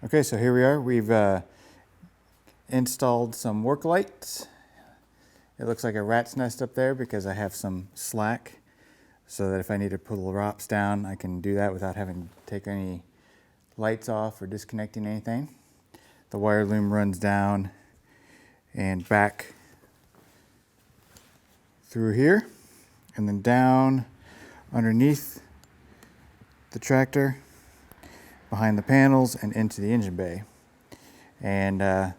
Okay, so here we are. We've installed some work lights. It looks like a rat's nest up there because I have some slack so that if I need to pull the ROPS down, I can do that without having to take any lights off or disconnecting anything. The wire loom runs down and back through here and then down underneath the tractor, behind the panels and into the engine bay. And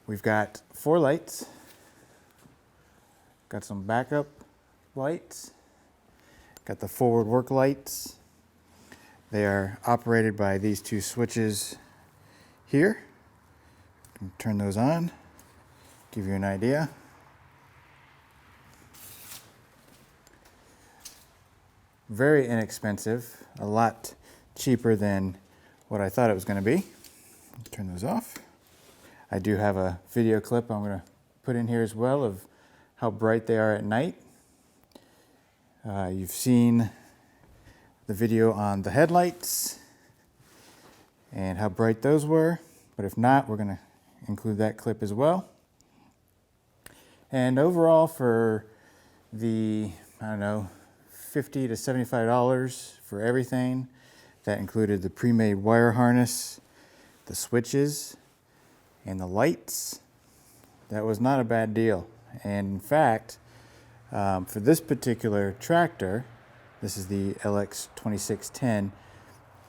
we've got 4 lights, got some backup lights, got the forward work lights. They are operated by these 2 switches here. Turn those on, give you an idea. Very inexpensive, a lot cheaper than what I thought it was going to be. Turn those off. I do have a video clip I'm going to put in here as well of how bright they are at night. You've seen the video on the headlights and how bright those were, but if not, we're going to include that clip as well. And overall, for the, I don't know, $50 to $75 for everything, that included the pre-made wire harness, the switches, and the lights. That was not a bad deal. And in fact, for this particular tractor, this is the LX2610,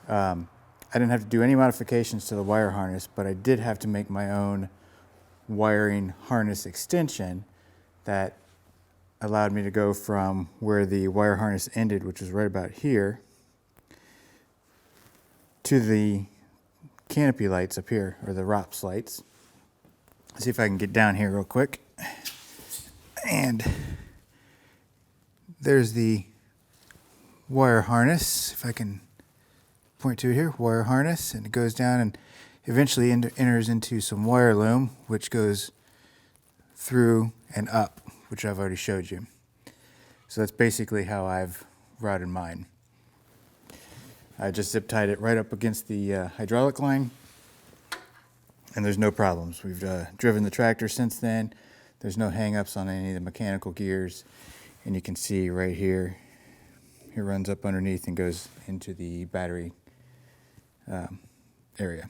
I didn't have to do any modifications to the wire harness, but I did have to make my own wiring harness extension that allowed me to go from where the wire harness ended, which was right about here, to the canopy lights up here, or the ROPS lights. Let's see if I can get down here real quick. And there's the wire harness, if I can point to it here, wire harness, and it goes down and eventually enters into some wire loom, which goes through and up, which I've already showed you. So that's basically how I've routed mine. I just zip tied it right up against the hydraulic line, and there's no problems. We've driven the tractor since then. There's no hang-ups on any of the mechanical gears, and you can see right here, it runs up underneath and goes into the battery area.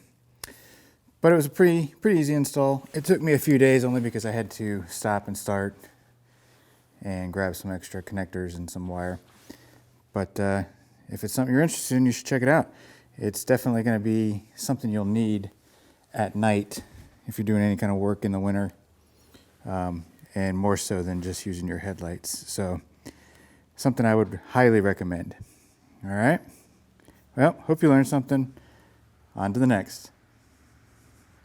But it was a pretty easy install. It took me a few days only because I had to stop and start and grab some extra connectors and some wire. But if it's something you're interested in, you should check it out. It's definitely going to be something you'll need at night if you're doing any kind of work in the winter, and more so than just using your headlights. So something I would highly recommend. All right? Well, hope you learned something. On to the next.